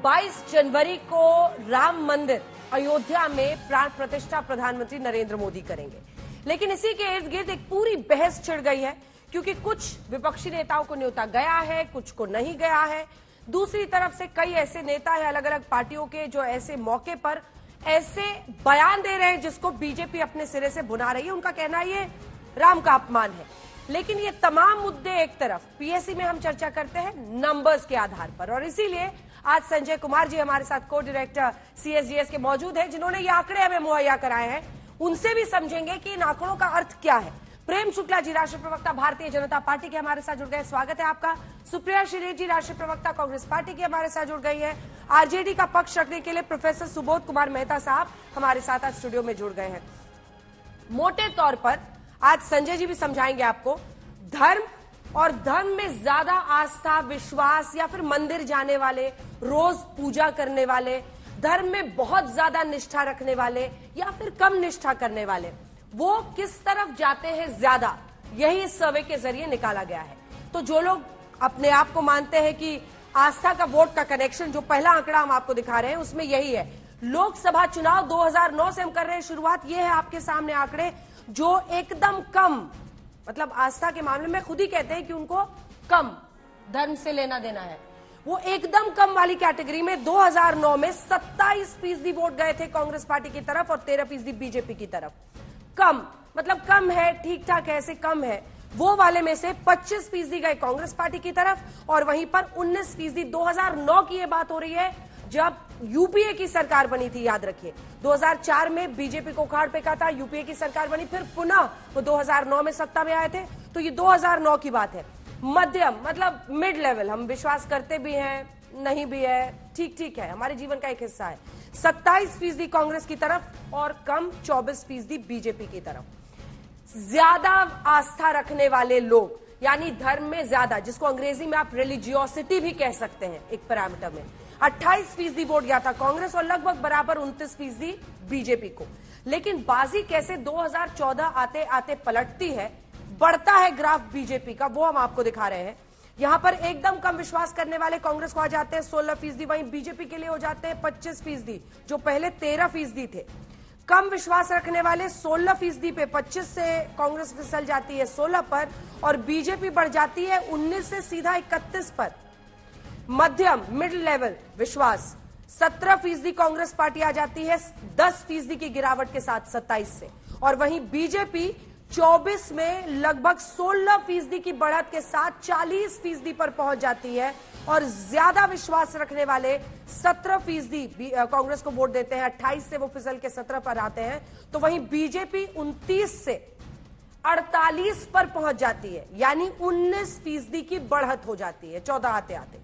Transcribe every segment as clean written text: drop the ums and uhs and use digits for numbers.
22 जनवरी को राम मंदिर अयोध्या में प्राण प्रतिष्ठा प्रधानमंत्री नरेंद्र मोदी करेंगे। लेकिन इसी के इर्द गिर्द एक पूरी बहस छिड़ गई है, क्योंकि कुछ विपक्षी नेताओं को न्योता गया है, कुछ को नहीं गया है। दूसरी तरफ से कई ऐसे नेता हैं अलग अलग पार्टियों के जो ऐसे मौके पर ऐसे बयान दे रहे हैं जिसको बीजेपी अपने सिरे से भुना रही है। उनका कहना ये राम का अपमान है। लेकिन ये तमाम मुद्दे एक तरफ, पीएससी में हम चर्चा करते हैं नंबर्स के आधार पर, और इसीलिए आज संजय कुमार जी हमारे साथ को डायरेक्टर सीएसजीएस के मौजूद हैं, जिन्होंने ये आंकड़े हमें मुहैया कराए हैं। उनसे भी समझेंगे कि इन आंकड़ों का अर्थ क्या है। प्रेम शुक्ला जी राष्ट्रीय प्रवक्ता भारतीय जनता पार्टी के हमारे साथ जुड़ गए, स्वागत है आपका। सुप्रिया श्रीनेत जी राष्ट्रीय प्रवक्ता कांग्रेस पार्टी के हमारे साथ जुड़ गई है। आरजेडी का पक्ष रखने के लिए प्रोफेसर सुबोध कुमार मेहता साहब हमारे साथ आज स्टूडियो में जुड़ गए हैं। मोटे तौर पर आज संजय जी भी समझाएंगे आपको धर्म और धर्म में ज्यादा आस्था, विश्वास या फिर मंदिर जाने वाले, रोज पूजा करने वाले, धर्म में बहुत ज्यादा निष्ठा रखने वाले या फिर कम निष्ठा करने वाले, वो किस तरफ जाते हैं ज्यादा, यही इस सर्वे के जरिए निकाला गया है। तो जो लोग अपने आप को मानते हैं कि आस्था का वोट का कनेक्शन, जो पहला आंकड़ा हम आपको दिखा रहे हैं उसमें यही है। लोकसभा चुनाव 2009 से हम कर रहे हैं शुरुआत, ये है आपके सामने आंकड़े जो एकदम कम, मतलब आस्था के मामले में खुद ही कहते हैं कि उनको कम धर्म से लेना देना है। वो एकदम कम वाली कैटेगरी में 2009 में 27% वोट गए थे कांग्रेस पार्टी की तरफ और 13% बीजेपी की तरफ। कम मतलब कम है, ठीक ठाक है, ऐसे कम है। वो वाले में से 25% गए कांग्रेस पार्टी की तरफ और वहीं पर 19% 2009 की ये बात हो रही है जब यूपीए की सरकार बनी थी। याद रखिए 2004 में बीजेपी को उखाड़ फेंका था, यूपीए की सरकार बनी, फिर पुनः वो 2009 में सत्ता में आए थे। तो ये 2009 की बात है। मध्यम मतलब मिड लेवल, हम विश्वास करते भी हैं, नहीं भी है, ठीक ठीक है, हमारे जीवन का एक हिस्सा है। 27% कांग्रेस की तरफ और कम 24% बीजेपी की तरफ। ज्यादा आस्था रखने वाले लोग यानी धर्म में ज्यादा, जिसको अंग्रेजी में आप रिलीजियोसिटी भी कह सकते हैं एक पैरामीटर में, 28% वोट गया था कांग्रेस और लगभग बराबर 29% बीजेपी को। लेकिन बाजी कैसे 2014 आते आते पलटती है, बढ़ता है ग्राफ बीजेपी का, वो हम आपको दिखा रहे हैं। यहां पर एकदम कम विश्वास करने वाले कांग्रेस को आ जाते हैं 16%, वहीं बीजेपी के लिए हो जाते हैं 25%, जो पहले 13% थे। कम विश्वास रखने वाले 16% पे, 25 से कांग्रेस फिसल जाती है 16 पर और बीजेपी बढ़ जाती है 19 से सीधा 31 पर। मध्यम मिडिल लेवल विश्वास 17% कांग्रेस पार्टी आ जाती है 10% की गिरावट के साथ 27 से, और वहीं बीजेपी 24 में लगभग 16% की बढ़त के साथ 40% पर पहुंच जाती है और ज्यादा विश्वास रखने वाले 17% कांग्रेस को वोट देते हैं, 28 से वो फिसल के 17 पर आते हैं। तो वहीं बीजेपी 29 से 48 पर पहुंच जाती है, यानी 19% की बढ़त हो जाती है 14 आते आते।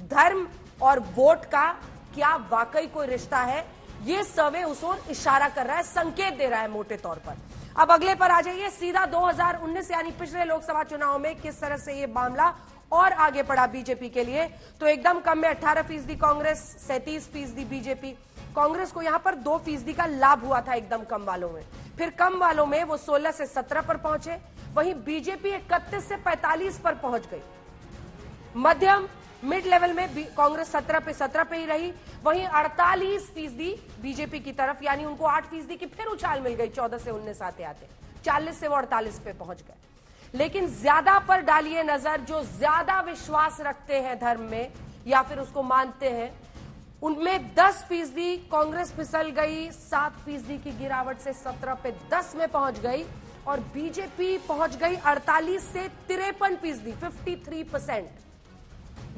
धर्म और वोट का क्या वाकई कोई रिश्ता है, ये सर्वे उस ओर इशारा कर रहा है, संकेत दे रहा है मोटे तौर पर। अब अगले पर आ जाइए, सीधा 2019 यानी पिछले लोकसभा चुनाव में किस तरह से ये मामला और आगे बढ़ा बीजेपी के लिए। तो एकदम कम में 18% कांग्रेस, 37% बीजेपी। कांग्रेस को यहां पर 2% का लाभ हुआ था एकदम कम वालों में, फिर कम वालों में वो 16 से 17 पर पहुंचे, वहीं बीजेपी 31 से 45 पर पहुंच गई। मध्यम मिड लेवल में कांग्रेस 17 पे ही रही, वहीं 48% बीजेपी की तरफ, यानी उनको 8% की फिर उछाल मिल गई 14 से 19 आते आते, 40 से वो 48 पे पहुंच गए। लेकिन ज्यादा पर डालिए नजर, जो ज्यादा विश्वास रखते हैं धर्म में या फिर उसको मानते हैं, उनमें 10% कांग्रेस फिसल गई, 7% की गिरावट से 17 पे 10 में पहुंच गई, और बीजेपी पहुंच गई 48 से 53%, 53%।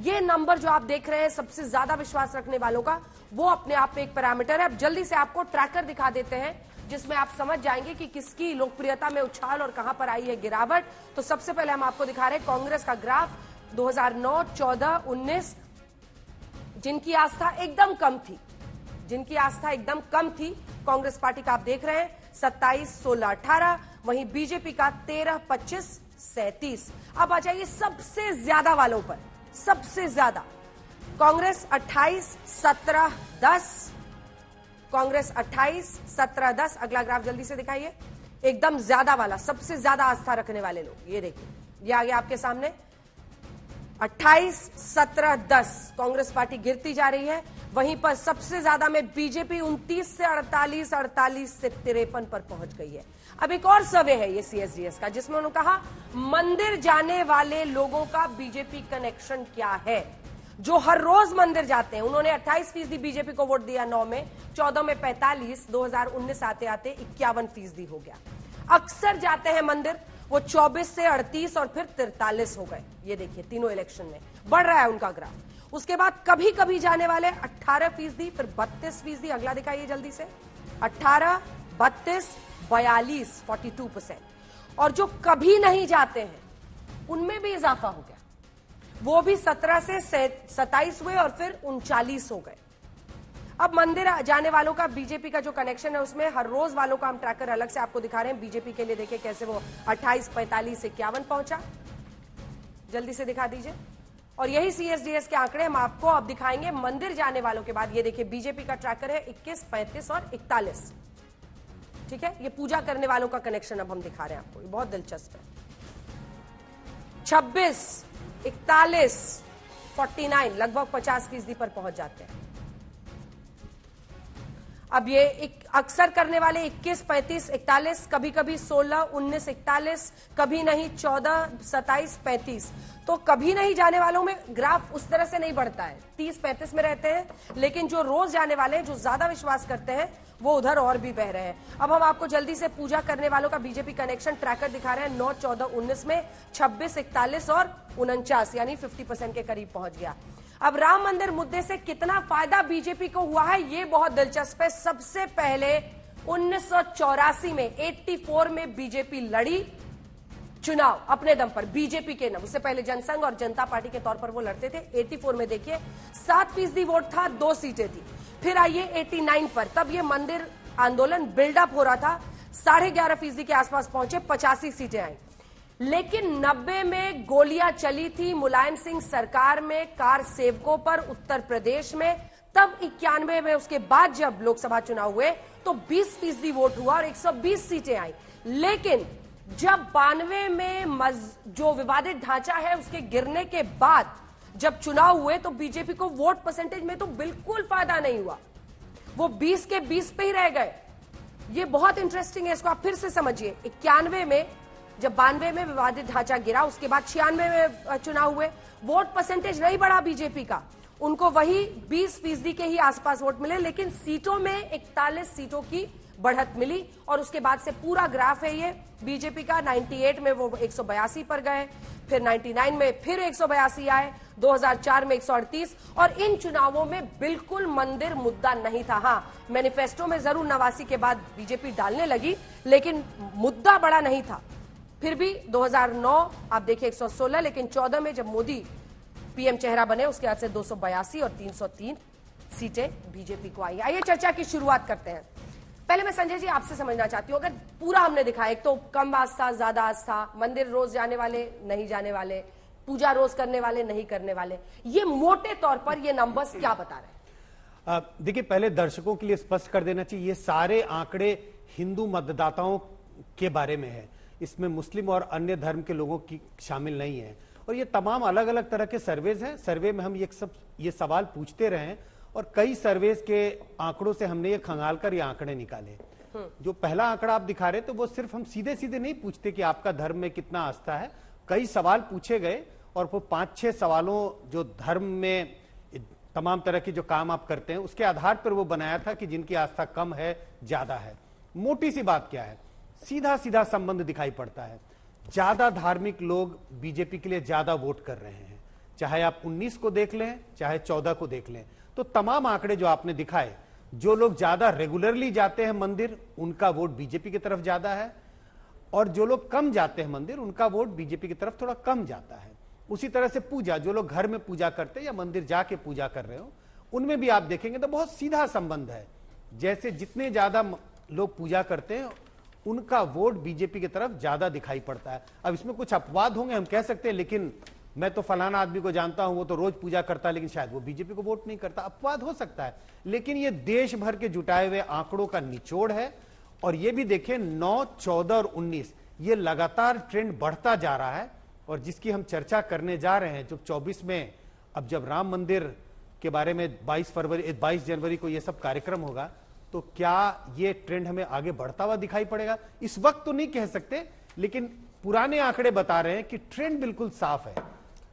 ये नंबर जो आप देख रहे हैं सबसे ज्यादा विश्वास रखने वालों का, वो अपने आप में एक पैरामीटर है। अब जल्दी से आपको ट्रैकर दिखा देते हैं जिसमें आप समझ जाएंगे कि किसकी लोकप्रियता में उछाल और कहां पर आई है गिरावट। तो सबसे पहले हम आपको दिखा रहे हैं कांग्रेस का ग्राफ 2009, 14, 19, जिनकी आस्था एकदम कम थी, जिनकी आस्था एकदम कम थी कांग्रेस पार्टी का आप देख रहे हैं 27, 16, 18, वहीं बीजेपी का 13, 25, 37। अब आ जाइए सबसे ज्यादा वालों पर, सबसे ज्यादा कांग्रेस 28, 17, 10, कांग्रेस 28, 17, 10। अगला ग्राफ जल्दी से दिखाइए, एकदम ज्यादा वाला, सबसे ज्यादा आस्था रखने वाले लोग, ये देखिए, ये आ गया आपके सामने। 28, 17, 10 कांग्रेस पार्टी गिरती जा रही है। वहीं पर सबसे ज्यादा में बीजेपी 29 से 48, 48 से 53 पर पहुंच गई है। अब एक और सर्वे है ये सीएसडीएस का, जिसमें उन्होंने कहा मंदिर जाने वाले लोगों का बीजेपी कनेक्शन क्या है। जो हर रोज मंदिर जाते हैं, उन्होंने 28% बीजेपी को वोट दिया 9 में, 14 में 45, 2019 आते आते 51% हो गया। अक्सर जाते हैं मंदिर, वो 24 से 38 और फिर 43 हो गए। ये देखिए तीनों इलेक्शन में बढ़ रहा है उनका ग्राफ। उसके बाद कभी कभी जाने वाले 18%, फिर 32%। अगला दिखाइए जल्दी से, 18, 32, 42, 42%। और जो कभी नहीं जाते हैं उनमें भी इजाफा हो गया, वो भी 17 से 27 हुए और फिर 39 हो गए। अब मंदिर जाने वालों का बीजेपी का जो कनेक्शन है, उसमें हर रोज वालों का हम ट्रैकर अलग से आपको दिखा रहे हैं। बीजेपी के लिए देखिए कैसे वो 28, 45, 51 पहुंचा। जल्दी से दिखा दीजिए। और यही सीएसडीएस के आंकड़े हम आपको अब दिखाएंगे मंदिर जाने वालों के बाद। ये देखिए बीजेपी का ट्रैकर है 21, 35 और 41। ठीक है, ये पूजा करने वालों का कनेक्शन अब हम दिखा रहे हैं आपको, ये बहुत दिलचस्प है। 26, 41, 49, लगभग 50% पर पहुंच जाते हैं। अब ये अक्सर करने वाले 21, 35, 41, कभी कभी 16, 19, 41, कभी नहीं 14, 27, 35। तो कभी नहीं जाने वालों में ग्राफ उस तरह से नहीं बढ़ता है, 30, 35 में रहते हैं। लेकिन जो रोज जाने वाले हैं, जो ज्यादा विश्वास करते हैं, वो उधर और भी बह रहे हैं। अब हम आपको जल्दी से पूजा करने वालों का बीजेपी कनेक्शन ट्रैकर दिखा रहे हैं। 9, 14, 19 में 26, 41 और 49, यानी 50% के करीब पहुंच गया। अब राम मंदिर मुद्दे से कितना फायदा बीजेपी को हुआ है, ये बहुत दिलचस्प है। सबसे पहले 1984 में 84 में बीजेपी लड़ी चुनाव अपने दम पर, बीजेपी के नाम। उससे पहले जनसंघ और जनता पार्टी के तौर पर वो लड़ते थे। 84 में देखिए 7% वोट था, 2 सीटें थी। फिर आइए 89 पर, तब ये मंदिर आंदोलन बिल्डअप हो रहा था, 11.5% के आसपास पहुंचे, 85 सीटें आई। लेकिन 90 में गोलियां चली थी मुलायम सिंह सरकार में कार सेवकों पर उत्तर प्रदेश में। तब 91 में, उसके बाद जब लोकसभा चुनाव हुए तो 20% वोट हुआ और 120 सीटें आई। लेकिन जब 92 में जो विवादित ढांचा है उसके गिरने के बाद जब चुनाव हुए तो बीजेपी को वोट परसेंटेज में तो बिल्कुल फायदा नहीं हुआ, वो 20 के 20 पे ही रह गए। ये बहुत इंटरेस्टिंग है, इसको आप फिर से समझिए। 91 में जब 92 में विवादित ढांचा गिरा, उसके बाद 96 में चुनाव हुए, वोट परसेंटेज नहीं बढ़ा बीजेपी का, उनको वही 20% के ही आसपास वोट मिले। लेकिन सीटों में 41 सीटों की बढ़त मिली और उसके बाद से पूरा ग्राफ है ये बीजेपी का। 98 में वो 182 पर गए, फिर 99 में फिर 182 आए, 2004 में 138। और इन चुनावों में बिल्कुल मंदिर मुद्दा नहीं था। हाँ, मैनिफेस्टो में जरूर 89 के बाद बीजेपी डालने लगी, लेकिन मुद्दा बड़ा नहीं था। फिर भी 2009 आप देखिए 116, लेकिन 14 में जब मोदी पीएम चेहरा बने, उसके बाद से 282 और 303 सीटें बीजेपी को आई। आइए चर्चा की शुरुआत करते हैं। पहले मैं संजय जी आपसे समझना चाहती हूं, अगर पूरा हमने दिखाया, एक तो कम आस्था, ज्यादा आस्था, मंदिर रोज जाने वाले, नहीं जाने वाले, पूजा रोज करने वाले, नहीं करने वाले, ये मोटे तौर पर ये नंबर्स क्या बता रहे हैं? देखिए, पहले दर्शकों के लिए स्पष्ट कर देना चाहिए, ये सारे आंकड़े हिंदू मतदाताओं के बारे में है, इसमें मुस्लिम और अन्य धर्म के लोगों की शामिल नहीं है। और ये तमाम अलग अलग तरह के सर्वेज हैं। सर्वे में हम ये सवाल पूछते रहे और कई सर्वेज के आंकड़ों से हमने ये खंगालकर ये आंकड़े निकाले। जो पहला आंकड़ा आप दिखा रहे तो वो सिर्फ हम सीधे सीधे नहीं पूछते कि आपका धर्म में कितना आस्था है। कई सवाल पूछे गए और वो 5-6 सवालों, जो धर्म में तमाम तरह के जो काम आप करते हैं उसके आधार पर वो बनाया था कि जिनकी आस्था कम है, ज्यादा है। मोटी सी बात क्या है, सीधा सीधा संबंध दिखाई पड़ता है। ज्यादा धार्मिक लोग बीजेपी के लिए ज्यादा वोट कर रहे हैं, चाहे आप 19 को देख लें, चाहे 14 को देख लें। तो तमाम आंकड़े जो आपने दिखाए, जो लोग ज्यादा रेगुलरली जाते हैं मंदिर, उनका वोट बीजेपी की तरफ ज्यादा है, और जो लोग कम जाते हैं मंदिर, उनका वोट बीजेपी की तरफ थोड़ा कम जाता है। उसी तरह से पूजा, जो लोग घर में पूजा करते हैं या मंदिर जाके पूजा कर रहे हो, उनमें भी आप देखेंगे तो बहुत सीधा संबंध है। जैसे जितने ज्यादा लोग पूजा करते हैं उनका वोट बीजेपी की तरफ ज्यादा दिखाई पड़ता है। अब इसमें कुछ अपवाद होंगे, हम कह सकते हैं, लेकिन मैं तो फलाना आदमी को जानता हूं, वो तो रोज पूजा करता है, लेकिन शायद वो बीजेपी को वोट नहीं करता। अपवाद हो सकता है, लेकिन ये देश भर के जुटाए हुए आंकड़ों का निचोड़ है। और ये भी देखें, 9, 14 और 19 ये लगातार ट्रेंड बढ़ता जा रहा है। और जिसकी हम चर्चा करने जा रहे हैं, जो 24 में अब जब राम मंदिर के बारे में 22 जनवरी को यह सब कार्यक्रम होगा, तो क्या ये ट्रेंड हमें आगे बढ़ता हुआ दिखाई पड़ेगा? इस वक्त तो नहीं कह सकते, लेकिन पुराने आंकड़े बता रहे हैं कि ट्रेंड बिल्कुल साफ है।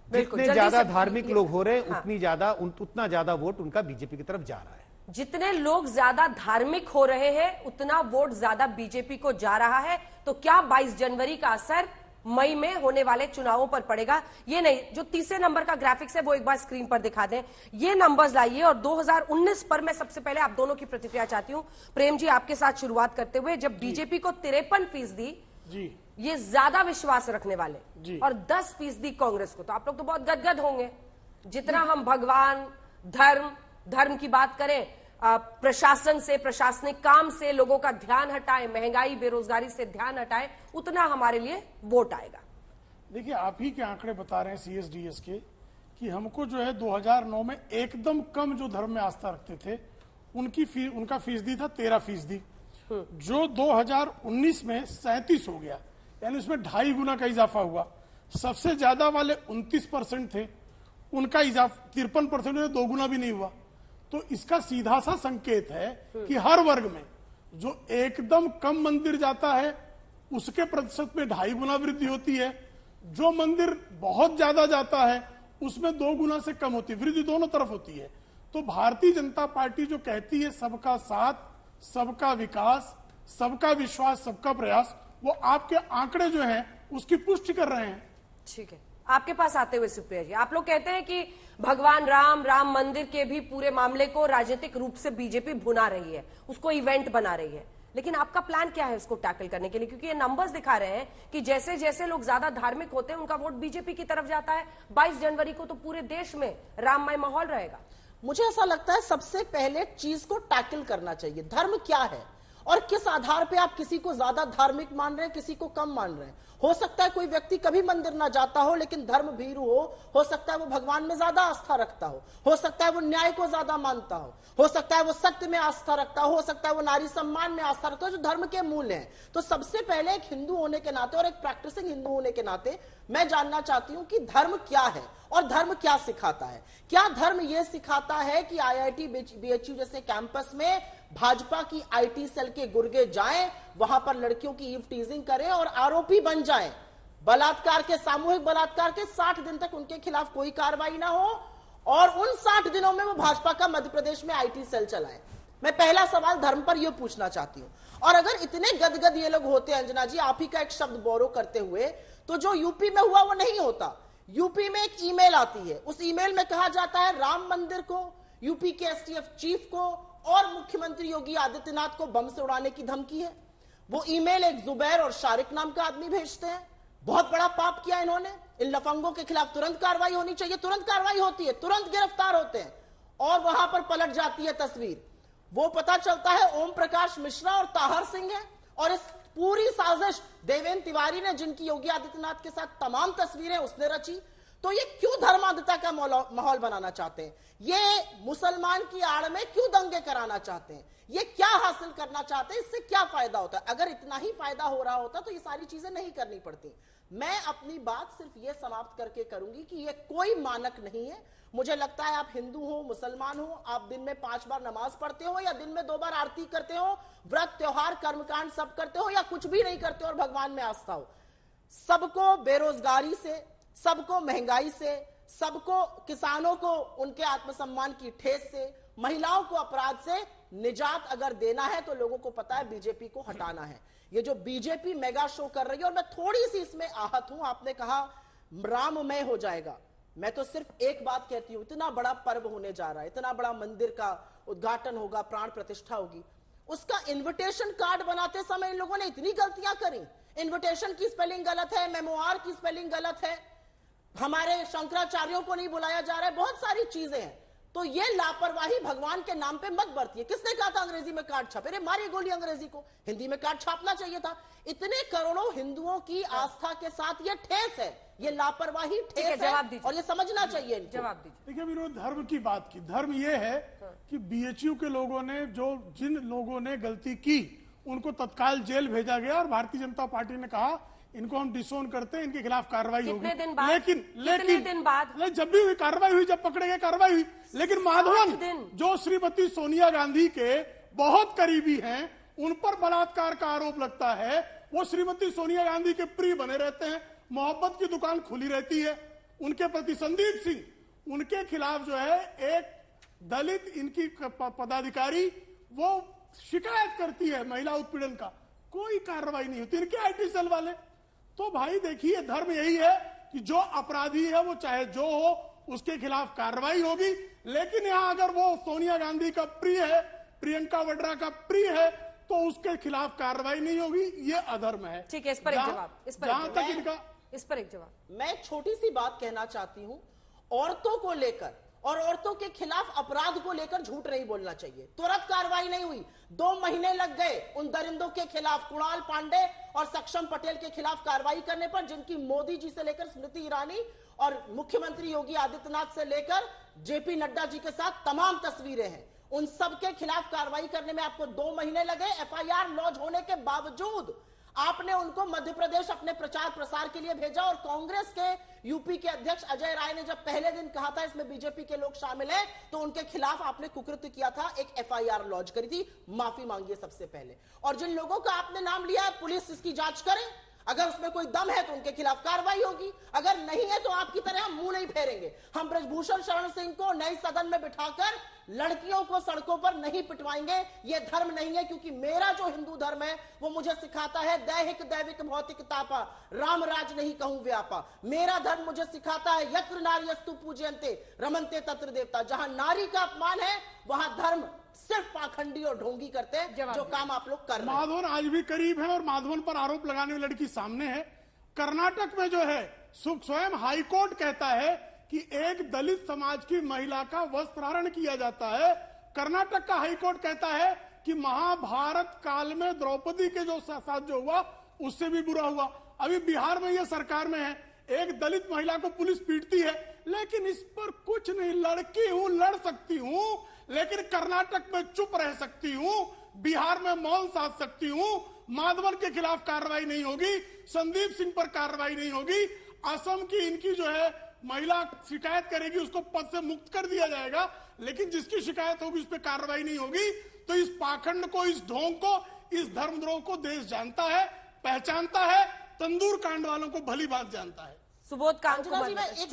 जितने ज्यादा धार्मिक लोग हो रहे हैं, उतना ज्यादा वोट उनका बीजेपी की तरफ जा रहा है। जितने लोग ज्यादा धार्मिक हो रहे हैं, उतना वोट ज्यादा बीजेपी को जा रहा है। तो क्या 22 जनवरी का असर मई में होने वाले चुनावों पर पड़ेगा? ये नहीं, जो तीसरे नंबर का ग्राफिक्स है वो एक बार स्क्रीन पर दिखा दें। ये नंबर्स लाइए और 2019 पर मैं सबसे पहले आप दोनों की प्रतिक्रिया चाहती हूं। प्रेम जी, आपके साथ शुरुआत करते हुए, जब बीजेपी को 53% जी ये ज्यादा विश्वास रखने वाले और 10% कांग्रेस को, तो आप लोग तो बहुत गदगद होंगे। जितना हम भगवान, धर्म की बात करें, प्रशासन से, प्रशासनिक काम से लोगों का ध्यान हटाएं, महंगाई बेरोजगारी से ध्यान हटाएं, उतना हमारे लिए वोट आएगा। देखिए, आप ही के आंकड़े बता रहे हैं CSDS के कि हमको जो है 2009 में एकदम कम जो धर्म में आस्था रखते थे उनका फीसदी था 13%, जो 2019 में 37 हो गया, यानी उसमें 2.5 गुना का इजाफा हुआ। सबसे ज्यादा वाले 29% थे, उनका इजाफा 53% में 2 गुना भी नहीं हुआ। तो इसका सीधा सा संकेत है कि हर वर्ग में जो एकदम कम मंदिर जाता है उसके प्रतिशत में 2.5 गुना वृद्धि होती है, जो मंदिर बहुत ज्यादा जाता है उसमें 2 गुना से कम होती है। वृद्धि दोनों तरफ होती है। तो भारतीय जनता पार्टी जो कहती है सबका साथ, सबका विकास, सबका विश्वास, सबका प्रयास, वो आपके आंकड़े जो हैं उसकी पुष्टि कर रहे हैं। ठीक है, आपके पास आते हुए सुप्रिया जी, आप लोग कहते हैं कि भगवान राम मंदिर के भी पूरे मामले को राजनीतिक रूप से बीजेपी भुना रही है, उसको इवेंट बना रही है, लेकिन आपका प्लान क्या है उसको टैकल करने के लिए? क्योंकि ये नंबर्स दिखा रहे हैं कि जैसे जैसे लोग ज्यादा धार्मिक होते हैं उनका वोट बीजेपी की तरफ जाता है। 22 जनवरी को तो पूरे देश में राममय माहौल रहेगा। मुझे ऐसा लगता है सबसे पहले चीज को टैकल करना चाहिए। धर्म क्या है और किस आधार पे आप किसी को ज्यादा धार्मिक मान रहे हैं, किसी को कम मान रहे हैं। हो सकता है कोई व्यक्ति कभी मंदिर ना जाता हो लेकिन धर्म भीरू हो सकता है वो भगवान में ज्यादा आस्था रखता हो सकता है वो न्याय को ज्यादा मानता हो सकता है वो सत्य में आस्था रखता हो सकता है वो नारी सम्मान में आस्था रखता हो, जो धर्म के मूल हैं। तो सबसे पहले एक हिंदू होने के नाते और एक प्रैक्टिसिंग हिंदू होने के नाते मैं जानना चाहती हूं कि धर्म क्या है और धर्म क्या सिखाता है। क्या धर्म यह सिखाता है कि IIT BHU जैसे कैंपस में भाजपा की IT सेल के गुर्गे जाएं, वहां पर लड़कियों की ईव टीजिंग करें और आरोपी बन जाएं, बलात्कार के, सामूहिक बलात्कार के 60 दिन तक उनके खिलाफ कोई कार्रवाई ना हो और उन 60 दिनों में वो भाजपा का मध्य प्रदेश में IT सेल चलाएं? मैं पहला सवाल धर्म पर यह पूछना चाहती हूं। और अगर इतने गदगद ये लोग होते हैं, अंजना जी, आप ही का एक शब्द बोरो करते हुए, तो जो यूपी में हुआ वो नहीं होता। यूपी में एक ईमेल आती है, उस ईमेल में कहा जाता है राम मंदिर को, यूपी के STF चीफ को और मुख्यमंत्री योगी आदित्यनाथ को बम से उड़ाने की धमकी है। वो ईमेल एक जुबैर और शारिक नाम का आदमी भेजते हैं। बहुत बड़ा पाप किया इन्होंने। इन लफंगों के खिलाफ तुरंत कार्रवाई होनी चाहिए। तुरंत कार्रवाई होती है, तुरंत गिरफ्तार होते हैं और वहां पर पलट जाती है तस्वीर। वो पता चलता है ओम प्रकाश मिश्रा और ताहर सिंह है और इस पूरी साजिश देवेंद्र तिवारी ने, जिनकी योगी आदित्यनाथ के साथ तमाम तस्वीरें उसने रची। तो ये क्यों धर्मांधता का माहौल बनाना चाहते हैं? ये मुसलमान की आड़ में क्यों दंगे कराना चाहते हैं? ये क्या हासिल करना चाहते हैं? इससे क्या फायदा होता है? अगर इतना ही फायदा हो रहा होता तो ये सारी चीजें नहीं करनी पड़ती। मैं अपनी बात सिर्फ ये समाप्त करके करूंगी कि ये कोई मानक नहीं है। मुझे लगता है आप हिंदू हो, मुसलमान हो, आप दिन में 5 बार नमाज पढ़ते हो या दिन में 2 बार आरती करते हो, व्रत त्योहार कर्मकांड सब करते हो या कुछ भी नहीं करते हो और भगवान में आस्था हो, सबको बेरोजगारी से, सबको महंगाई से, सबको, किसानों को उनके आत्मसम्मान की ठेस से, महिलाओं को अपराध से निजात अगर देना है तो लोगों को पता है बीजेपी को हटाना है। ये जो बीजेपी मेगा शो कर रही है, और मैं थोड़ी सी इसमें आहत हूं, आपने कहा राममय हो जाएगा। मैं तो सिर्फ एक बात कहती हूं, इतना बड़ा पर्व होने जा रहा है, इतना बड़ा मंदिर का उद्घाटन होगा, प्राण प्रतिष्ठा होगी, उसका इन्विटेशन कार्ड बनाते समय इन लोगों ने इतनी गलतियां करी। इन्विटेशन की स्पेलिंग गलत है, मेमोआर की स्पेलिंग गलत है, हमारे शंकराचार्यों को नहीं बुलाया जा रहा है, बहुत सारी चीजें हैं। तो ये लापरवाही भगवान के नाम पे मत बरतिए। किसने कहा था अंग्रेजी में कार्ड छापे? अरे मारी गोली अंग्रेजी को, हिंदी में कार्ड छापना चाहिए था। इतने करोड़ों हिंदुओं की आस्था के साथ ये ठेस है, ये लापरवाही ठेस है और ये समझना चाहिए। जवाब दीजिए। देखिए, विनोद, धर्म की बात की, धर्म ये है कि BHU के लोगों ने, जिन लोगों ने गलती की उनको तत्काल जेल भेजा गया और भारतीय जनता पार्टी ने कहा इनको हम डिसोन करते हैं, इनके खिलाफ कार्रवाई होगी। कितने दिन बाद? लेकिन कितने दिन बाद? जब भी हुई कार्रवाई हुई, जब पकड़े गए कार्रवाई हुई। लेकिन माधवन जो श्रीमती सोनिया गांधी के बहुत करीबी हैं, उन पर बलात्कार का आरोप लगता है। वो श्रीमती सोनिया गांधी के प्रिय बने रहते हैं, मोहब्बत की दुकान खुली रहती है उनके प्रति। संदीप सिंह, उनके खिलाफ जो है एक दलित इनकी पदाधिकारी वो शिकायत करती है महिला उत्पीड़न का, कोई कार्रवाई नहीं होती। इनके आईटी सेल वाले तो भाई देखिए, धर्म यही है कि जो अपराधी है वो चाहे जो हो उसके खिलाफ कार्रवाई होगी। लेकिन यहां अगर वो सोनिया गांधी का प्रिय है, प्रियंका वाड्रा का प्रिय है, तो उसके खिलाफ कार्रवाई नहीं होगी, ये अधर्म है। ठीक है, इस पर एक जवाब, इस पर जहां तक इनका, इस पर एक जवाब। मैं छोटी सी बात कहना चाहती हूं, औरतों को लेकर और औरतों के खिलाफ अपराध को लेकर झूठ नहीं बोलना चाहिए। तुरंत कार्रवाई नहीं हुई, 2 महीने लग गए उन दरिंदों के खिलाफ, कुणाल पांडे और सक्षम पटेल के खिलाफ कार्रवाई करने पर, जिनकी मोदी जी से लेकर स्मृति ईरानी और मुख्यमंत्री योगी आदित्यनाथ से लेकर जेपी नड्डा जी के साथ तमाम तस्वीरें हैं। उन सब के खिलाफ कार्रवाई करने में आपको 2 महीने लगे। एफआईआर लॉन्च होने के बावजूद आपने उनको मध्य प्रदेश अपने प्रचार प्रसार के लिए भेजा, और कांग्रेस के यूपी के अध्यक्ष अजय राय ने जब पहले दिन कहा था इसमें बीजेपी के लोग शामिल हैं, तो उनके खिलाफ आपने कुकृत्य किया था, एक एफआईआर लॉन्च करी थी, माफी मांगी है सबसे पहले। और जिन लोगों का आपने नाम लिया, पुलिस इसकी जांच करे, अगर उसमें कोई दम है तो उनके खिलाफ कार्रवाई होगी, अगर नहीं है तो आपकी तरह हम मुंह नहीं फेरेंगे। हम ब्रजभूषण शरण सिंह को नए सदन में बिठाकर लड़कियों को सड़कों पर नहीं पिटवाएंगे। यह धर्म नहीं है, क्योंकि मेरा जो हिंदू धर्म है वो मुझे सिखाता है दैहिक दैविक भौतिक तापा, राम राज नहीं कहूं व्यापा। मेरा धर्म मुझे सिखाता है यत्र नार्यस्तु पूज्यन्ते रमन्ते तत्र देवता। जहां नारी का अपमान है वहां धर्म सिर्फ पाखंडी और ढोंगी करते हैं, जो काम आप लोग कर रहे हैं। माधवन आज भी करीब है और माधवन पर आरोप लगाने वाली लड़की सामने है। कर्नाटक में जो है स्वयं हाईकोर्ट कहता है कि एक दलित समाज की महिला का वस्त्रहरण किया जाता है। कर्नाटक का हाईकोर्ट कहता है कि महाभारत काल में द्रौपदी के जो साथ जो हुआ उससे भी बुरा हुआ। अभी बिहार में ये सरकार में है, एक दलित महिला को पुलिस पीटती है, लेकिन इस पर कुछ नहीं। लड़की हूं, लड़ सकती हूं, लेकिन कर्नाटक में चुप रह सकती हूं, बिहार में मौन साध सकती हूं। माधवन के खिलाफ कार्रवाई नहीं होगी, संदीप सिंह पर कार्रवाई नहीं होगी। असम की इनकी जो है महिला शिकायत करेगी, उसको पद से मुक्त कर दिया जाएगा, लेकिन जिसकी शिकायत होगी उस पर कार्रवाई नहीं होगी। तो इस पाखंड को, इस ढोंग को, इस धर्मद्रोह को देश जानता है, पहचानता है, तंदूर कांड वालों को भली बात जानता है। सुबोध कांत अंजना जी, मैं एक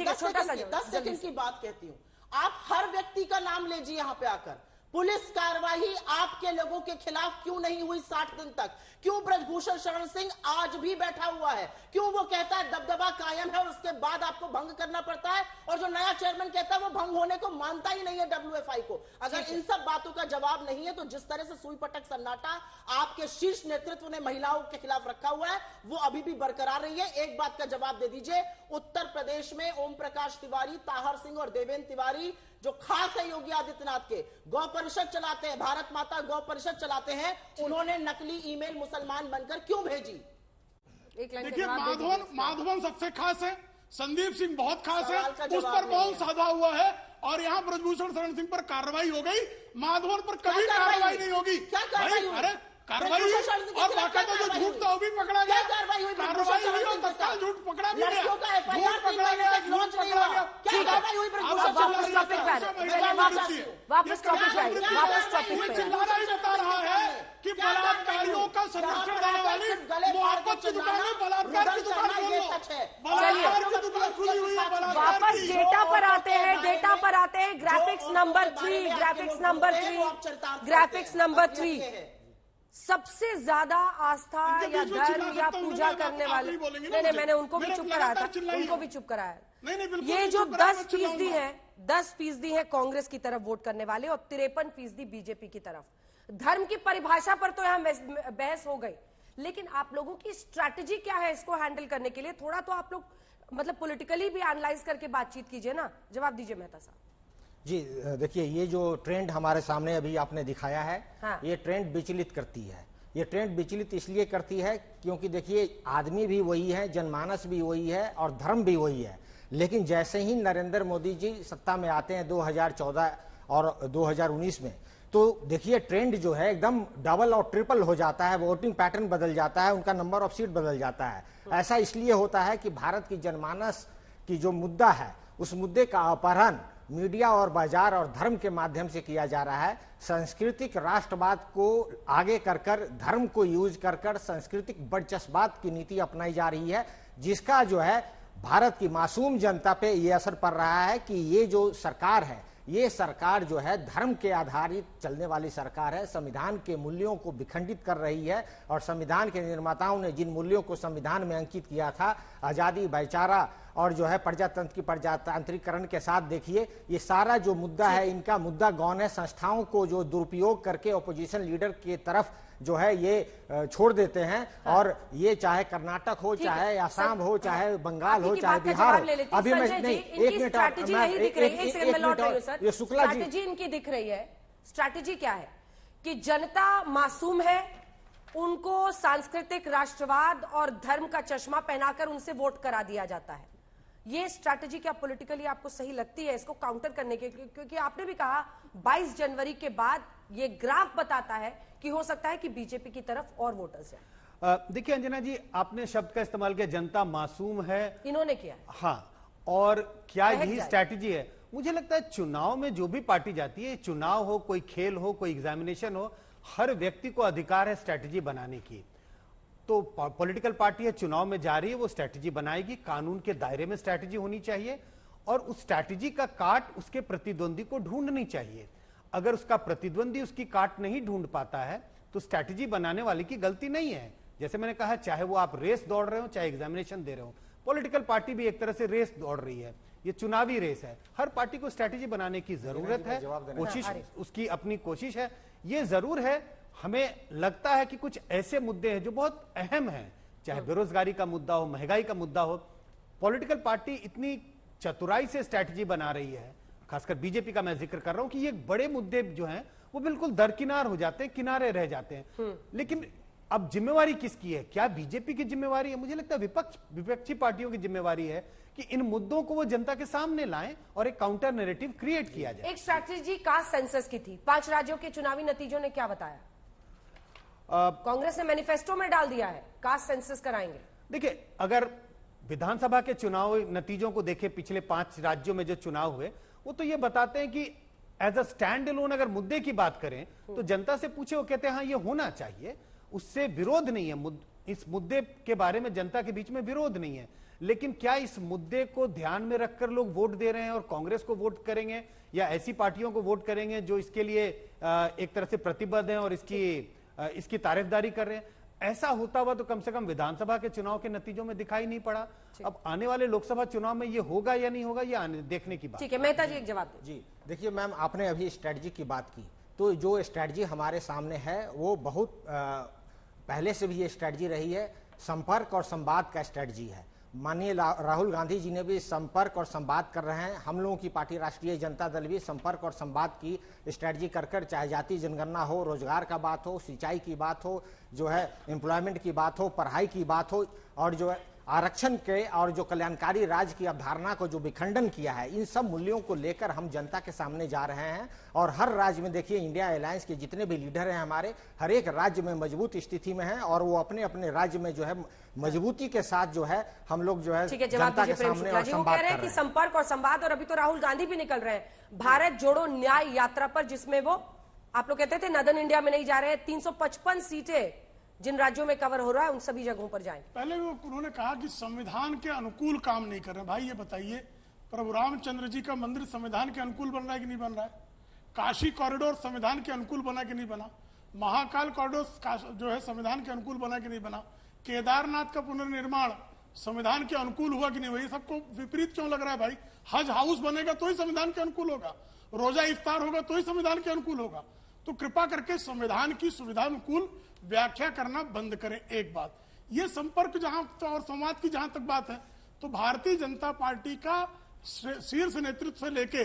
10 सेकंड की बात कहती हूँ। आप हर व्यक्ति का नाम लीजिए यहाँ पे आकर। पुलिस कार्रवाई आपके लोगों के खिलाफ क्यों नहीं हुई 60 दिन तक? क्यों ब्रजभूषण शरण सिंह आज भी बैठा हुआ है? क्यों वो कहता है दबदबा कायम है और उसके बाद आपको भंग करना पड़ता है? और जो नया चेयरमैन कहता है वो भंग होने को मानता ही नहीं है WFI को। अगर इन सब बातों का जवाब नहीं है तो जिस तरह से सुई पटक सन्नाटा आपके शीर्ष नेतृत्व ने महिलाओं के खिलाफ रखा हुआ है वो अभी भी बरकरार रही है। एक बात का जवाब दे दीजिए, उत्तर प्रदेश में ओम प्रकाश तिवारी, ताहर सिंह और देवेंद्र तिवारी जो खास है योगी आदित्यनाथ के, गौ परिषद चलाते हैं, भारत माता गौ परिषद चलाते हैं, उन्होंने नकली ईमेल मुसलमान बनकर क्यों भेजी? देखिए, माधवन सबसे खास है, संदीप सिंह बहुत खास है, उस पर बहुत साधा हुआ है, और यहाँ ब्रजभूषण शरण सिंह पर कार्रवाई हो गई, माधवन पर कभी कार्रवाई नहीं होगी। क्या कार्रवाई हुई? अरे कार्रवाई हुई और बाकायदा जो झूठ था वो भी पकड़ा गया। कार्रवाई हुई? कार्रवाई हुई और तत्काल झूठ पकड़ा भी गया, लड़कियों का FIR झूठ पकड़ा गया, झूठ पकड़ा गया। क्या कार्रवाई हुई? वापस टॉपिक पे चिल्लाना ही बता रहा है कि बलात्कारियों का संरक्षण देने वाली मोहब्बत की दुकान है, बलात्कार की दुकान बोल लो, बलात्कार की दुकान खुली हुई है, बलात्कार वापस की। डेटा पर आते हैं, डेटा पर आते हैं। Graphics number 3, graphics number 3, graphics number 3। सबसे ज्यादा आस्था या धर्म या पूजा करने वाले, नहीं, मैंने उनको भी चुप कराया था, उनको भी चुप कराया। ये जो 10% है, 10% है कांग्रेस की तरफ वोट करने वाले और 53% बीजेपी की तरफ। धर्म की परिभाषा पर तो यहां बहस हो गई, लेकिन आप लोगों की स्ट्रैटेजी क्या है इसको हैंडल करने के लिए? थोड़ा तो आप लोग मतलब पॉलिटिकली भी एनालाइज करके बातचीत कीजिए ना। जवाब दीजिए मेहता साहब। जी देखिए, ये जो ट्रेंड हमारे सामने अभी आपने दिखाया है, हाँ। ये ट्रेंड विचलित करती है। ये ट्रेंड विचलित इसलिए करती है क्योंकि देखिए, आदमी भी वही है, जनमानस भी वही है और धर्म भी वही है। लेकिन जैसे ही नरेंद्र मोदी जी सत्ता में आते हैं 2014 और 2019 में, तो देखिए ट्रेंड जो है एकदम डबल और ट्रिपल हो जाता है, वोटिंग पैटर्न बदल जाता है, उनका नंबर ऑफ सीट बदल जाता है। ऐसा इसलिए होता है कि भारत की जनमानस की जो मुद्दा है उस मुद्दे का अपहरण मीडिया और बाजार और धर्म के माध्यम से किया जा रहा है। सांस्कृतिक राष्ट्रवाद को आगे कर धर्म को यूज कर सांस्कृतिक वर्चस्ववाद की नीति अपनाई जा रही है, जिसका जो है भारत की मासूम जनता पे ये असर पड़ रहा है कि ये जो सरकार है, ये सरकार जो है धर्म के आधारित चलने वाली सरकार है, संविधान के मूल्यों को विखंडित कर रही है। और संविधान के निर्माताओं ने जिन मूल्यों को संविधान में अंकित किया था, आजादी, भाईचारा और जो है प्रजातंत्र की प्रजातांत्रिकरण के साथ, देखिए ये सारा जो मुद्दा है, इनका मुद्दा गौन है। संस्थाओं को जो दुरुपयोग करके ओपोजिशन लीडर की तरफ जो है ये छोड़ देते हैं। और ये चाहे कर्नाटक हो, चाहे आसाम हो, चाहे बंगाल हो, चाहे बिहार हो। अभी मैं नहीं, एक मिनट, ये शुक्ला जी, स्ट्रैटेजी इनकी दिख रही है। स्ट्रैटेजी क्या है कि जनता मासूम है, उनको सांस्कृतिक राष्ट्रवाद और धर्म का चश्मा पहनाकर उनसे वोट करा दिया जाता है। ये स्ट्रैटेजी क्या पॉलिटिकली आपको सही लगती है इसको काउंटर करने के? क्योंकि आपने भी कहा 22 जनवरी के बाद ये ग्राफ बताता है कि हो सकता है कि बीजेपी की तरफ और वोटर्स हैं। देखिए अंजना जी, आपने शब्द का इस्तेमाल किया, जनता मासूम है, इन्होंने किया है। हाँ, और क्या यही स्ट्रैटेजी है? मुझे लगता है चुनाव में जो भी पार्टी जाती है, चुनाव हो, कोई खेल हो, कोई एग्जामिनेशन हो, हर व्यक्ति को अधिकार है स्ट्रैटेजी बनाने की। तो पॉलिटिकल पार्टी है, चुनाव में जा रही है, वो स्ट्रैटेजी बनाएगी, कानून के दायरे में स्ट्रैटेजी होनी चाहिए और उस स्ट्रैटेजी का काट उसके प्रतिद्वंदी को ढूंढनी चाहिए। अगर उसका प्रतिद्वंदी उसकी काट नहीं ढूंढ पाता है तो स्ट्रैटेजी बनाने वाले की गलती नहीं है। जैसे मैंने कहा, चाहे वो आप रेस दौड़ रहे हो, चाहे एग्जामिनेशन दे रहे हो, पॉलिटिकल पार्टी भी एक तरह से रेस दौड़ रही है, ये चुनावी रेस है। हर पार्टी को स्ट्रैटेजी बनाने की जरूरत है, कोशिश उसकी अपनी कोशिश है। ये जरूर है, हमें लगता है कि कुछ ऐसे मुद्दे हैं जो बहुत अहम हैं, चाहे बेरोजगारी का मुद्दा हो, महंगाई का मुद्दा हो, पॉलिटिकल पार्टी इतनी चतुराई से स्ट्रैटेजी बना रही है, खासकर बीजेपी का मैं जिक्र कर रहा हूं कि ये बड़े मुद्दे जो हैं वो बिल्कुल दरकिनार हो जाते हैं, किनारे रह जाते हैं। लेकिन अब जिम्मेवारी किसकी है? क्या बीजेपी की जिम्मेवारी है? मुझे लगता है विपक्षी पार्टियों की जिम्मेवारी है कि इन मुद्दों को वो जनता के सामने लाएं और एक काउंटर नैरेटिव क्रिएट किया जाए। एक स्ट्रैटेजी कास्ट सेंसस की थी, 5 राज्यों के चुनावी नतीजों ने क्या बताया? कांग्रेस ने मैनिफेस्टो में डाल दिया है कास्ट सेंसस कराएंगे। देखिए, अगर विधानसभा के चुनाव नतीजों को देखें, पिछले 5 राज्यों में जो चुनाव हुए, वो तो ये बताते हैं कि एज अ स्टैंड अलोन अगर मुद्दे की बात करें तो जनता से पूछे, वो कहते हैं हाँ ये होना चाहिए, उससे विरोध नहीं है, इस मुद्दे के बारे में जनता के बीच में विरोध नहीं है। लेकिन क्या इस मुद्दे को ध्यान में रखकर लोग वोट दे रहे हैं और कांग्रेस को वोट करेंगे या ऐसी पार्टियों को वोट करेंगे जो इसके लिए एक तरह से प्रतिबद्ध हैं और इसकी तारीफदारी कर रहे हैं? ऐसा होता हुआ तो कम से कम विधानसभा के चुनाव के नतीजों में दिखाई नहीं पड़ा। अब आने वाले लोकसभा चुनाव में ये होगा या नहीं होगा, ये देखने की बात। ठीक है, मेहता जी एक जवाब जी। देखिए मैम, आपने अभी स्ट्रेटजी की बात की, तो जो स्ट्रेटजी हमारे सामने है वो बहुत पहले से भी ये स्ट्रेटजी रही है, संपर्क और संवाद का स्ट्रेटजी है। माननीय राहुल गांधी जी ने भी संपर्क और संवाद कर रहे हैं, हम लोगों की पार्टी राष्ट्रीय जनता दल भी संपर्क और संवाद की स्ट्रेटजी कर चाहे जाति जनगणना हो, रोजगार का बात हो, सिंचाई की बात हो, जो है एम्प्लॉयमेंट की बात हो, पढ़ाई की बात हो, और जो है आरक्षण के और जो कल्याणकारी राज्य की अवधारणा को जो विखंडन किया है, इन सब मूल्यों को लेकर हम जनता के सामने जा रहे हैं। और हर राज्य में देखिए, इंडिया अलायंस के जितने भी लीडर हैं हमारे, हर एक राज्य में मजबूत स्थिति में है और वो अपने अपने राज्य में जो है मजबूती के साथ जो है हम लोग जो है जनता के सामने और संवाद कर रहे हैं। संपर्क और संवाद, और अभी तो राहुल गांधी भी निकल रहे हैं भारत जोड़ो न्याय यात्रा पर, जिसमें वो आप लोग कहते थे नदन इंडिया में नहीं जा रहे हैं, 355 सीटें जिन राज्यों में कवर हो रहा है उन सभी जगहों पर जाएंगे। पहले उन्होंने कहा कि संविधान के अनुकूल काम नहीं कर रहे। भाई ये बताइए, प्रभु रामचंद्र जी का मंदिर संविधान के अनुकूल बन रहा है कि नहीं बन रहा है? काशी कॉरिडोर संविधान के अनुकूल बना कि नहीं बना? महाकाल कॉरिडोर जो है संविधान के अनुकूल बना कि नहीं बना? केदारनाथ का पुनर्निर्माण संविधान के अनुकूल हुआ कि नहीं हुआ? ये सबको विपरीत क्यों लग रहा है भाई? हज हाउस बनेगा तो ही संविधान के अनुकूल होगा, रोजा इफ्तार होगा तो ही संविधान के अनुकूल होगा। तो कृपा करके संविधान की सुविधानुकूल व्याख्या करना बंद करें। एक बात ये संपर्क जहां और संवाद की जहां तक बात है, तो भारतीय जनता पार्टी का शीर्ष नेतृत्व से लेके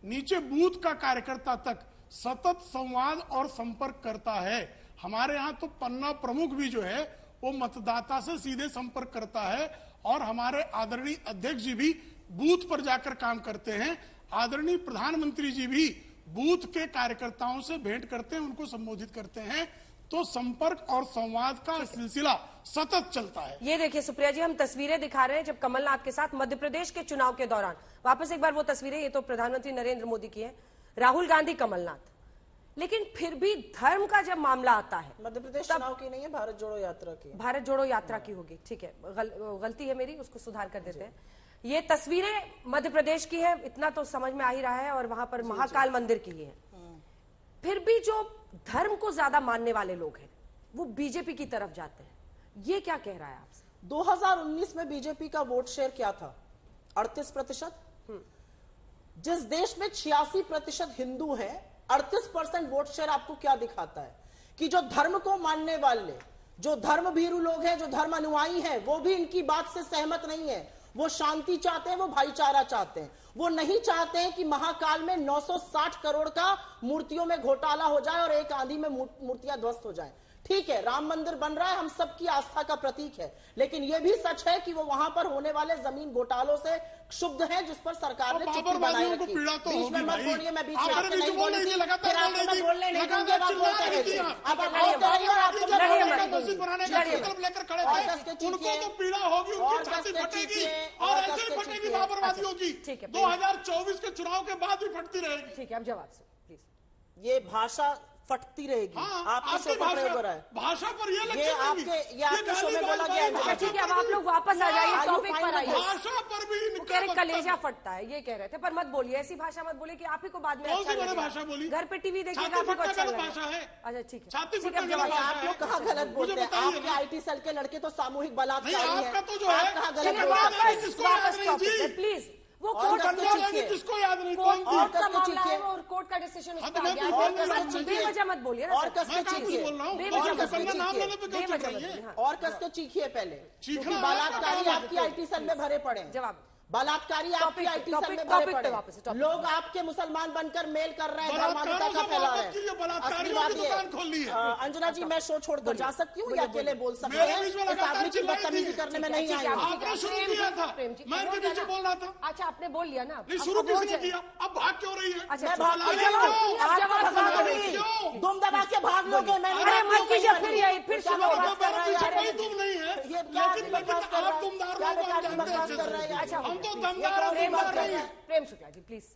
नीचे बूथ का कार्यकर्ता तक सतत संवाद और संपर्क करता है। हमारे यहाँ तो पन्ना प्रमुख भी जो है वो मतदाता से सीधे संपर्क करता है और हमारे आदरणीय अध्यक्ष जी भी बूथ पर जाकर काम करते हैं। आदरणीय प्रधानमंत्री जी भी बूथ के कार्यकर्ताओं से भेंट करते हैं, उनको संबोधित करते हैं, तो संपर्क और संवाद का सिलसिला सतत चलता है। ये देखिए सुप्रिया जी, हम तस्वीरें दिखा रहे हैं जब कमलनाथ के साथ मध्य प्रदेश के चुनाव के दौरान, वापस एक बार वो तस्वीरें, ये तो प्रधानमंत्री नरेंद्र मोदी की है, राहुल गांधी, कमलनाथ। लेकिन फिर भी धर्म का जब मामला आता है, मध्य प्रदेश चुनाव की नहीं है, भारत जोड़ो यात्रा की। भारत जोड़ो यात्रा की होगी, ठीक है, गलती है मेरी, उसको सुधार कर देते हैं। ये तस्वीरें मध्य प्रदेश की है, इतना तो समझ में आ ही रहा है, और वहां पर महाकाल मंदिर की ही है। फिर भी जो धर्म को ज्यादा मानने वाले लोग हैं वो बीजेपी की तरफ जाते हैं। ये क्या कह रहा है आपसे? 2019 में बीजेपी का वोट शेयर क्या था? 38%। जिस देश में 86% हिंदू हैं, 38% वोट शेयर आपको क्या दिखाता है? कि जो धर्म को मानने वाले, जो धर्म भीरू लोग हैं, जो धर्म अनुयायी हैं, वो भी इनकी बात से सहमत नहीं है। वो शांति चाहते हैं, वो भाईचारा चाहते हैं। वो नहीं चाहते हैं कि महाकाल में 960 करोड़ का मूर्तियों में घोटाला हो जाए और एक आंधी में मूर्तियां ध्वस्त हो जाएं। ठीक है, राम मंदिर बन रहा है, हम सबकी आस्था का प्रतीक है, लेकिन यह भी सच है कि वो वहां पर होने वाले जमीन घोटालों से क्षुब्ध है, जिस पर सरकार ने चिट्ठी बनाई रखी। बीच में मत बोलिए, मैं बीच में आपको नहीं बोल रही थी, फिर आपको मैं बोलने नहीं दूंगी, आप बोलते रहिए। अब आप बोलते रहिए और आपको मैं बोलने नहीं दूंगी। लेकर खड़े और थे, कस के उनको चीखिए, तो पीड़ा होगी, और उनकी कस छाती के फटेगी चीखिए, और और कस ऐसे ही के फटेगी, चीखिए। लापरवाही होगी। ठीक है, 2024 के चुनाव के बाद भी फटती रहेगी। ठीक है, अब जवाब से प्लीज। ये भाषा फटती रहेगी। हाँ, आपके शो पर प्रयोग हो रहा है। भाषा पर ये ये आपके शो में बोला गया है। अच्छा ठीक है, अब आप लोग वापस आ जाइए, Are you टॉपिक fine पर with आइए। भाषा पर भी वो कह रहे कलेजा फटता है, ये कह रहे थे, पर मत बोलिए ऐसी भाषा, मत बोलिए कि आप ही को बाद में कौन अच्छा सी मैंने लगेगा। भाषा बोली? घर पे टीवी देखिएगा, छाती आपको फटना अच्छा गलत लगेगा। भाषा है। अच्छा ठीक है, छाती ठीक है, फटना अब गलत जवाब भाषा आप लोग कहाँ गलत बोलते हैं? बताइए आपके ना। आईटी सेल के लड़के तो सामूहिक बलात्कारी नहीं, हैं। आपका तो जो है, आप कहाँ गलत चलिए, बोल सकते हैं? किसको याद वापस नहीं टॉपिक जी? पे प्लीज। वो और कोर्ट कस के पंजाब चीखिए। किसको याद नहीं, कोर्ट कौन कोर्ट थी? का कस के मामला है चीखिए। वो, और कोर्ट का डिसीजन उस हाँ, पर तो आ मैं गया है। तो कोर्ट बोल का रहा हूँ, डिसीजन बेवजह मत बोलिए ना और सर। कस के मैं कहाँ कुछ चीखिए। बोल रहा हूँ? बेवजह और मत कस के अपना नाम चीखिए। लेने पे क्यों चुप बेवजह मत रही है? बोलिए, हाँ। और कस के चीखिए पहले, चीखना क्योंकि है, बलात्कारी क्या आपकी आईटी सेल में भरे पड़े हैं। जवाब। बलात्कारी आपकी टॉपिक- आईटी सेल में टॉपिक- भरे टॉपिक पड़े पे वापस, हैं। टॉपिक। लोग आपके मुसलमान बनकर मेल कर रहे हैं, बलात्कारों धर्मांधता का से फैला मोहब्बत रहे कीजिए, हैं। बलात्कारियों असली की बात ये दुकान खोल ली है। अंजना जी, मैं शो छोड़कर जा सकती हूँ या अकेले बोल सकते मेरे हैं? बीच में इस लगातार आदमी की चिल्लाई बदतमीजी थी। करने में ठीक है, नहीं ठीक आई है, हूँ। आप- आपने शुरू प्रेम किया जी, था, प्रेम जी, मैं बोल इनके दिया पीछे ना। बोल रहा था। अच्छा आपने बोल लिया ना, नहीं, अब शुरू अब हो किसने जाए। किया? अब भाग क्यों रही है? अच्छा, मैं अच्छा, भाग अब के जवाब- जाऊँ, अब आप जवाब भगा दो, दोगी। क्यों? दुम दबा के भाग लोगे। मैं नहीं अरे भागती मत हूँ कीजिए, कहीं फिर पर यही, भी। फिर क्या सुनो, बकवास कर रहा है यार? कोई तुम नहीं है, ये क्या लेकिन बकवास कर रहा आप है? दुमदार क्या लोग बेकार की जानते बकवास हैं कर रहा है? अच्छा हम तो ये दमदार कौन और सी बात दुमदार कर नहीं रहे है। हैं? प्रेम शुक्ला जी प्लीज।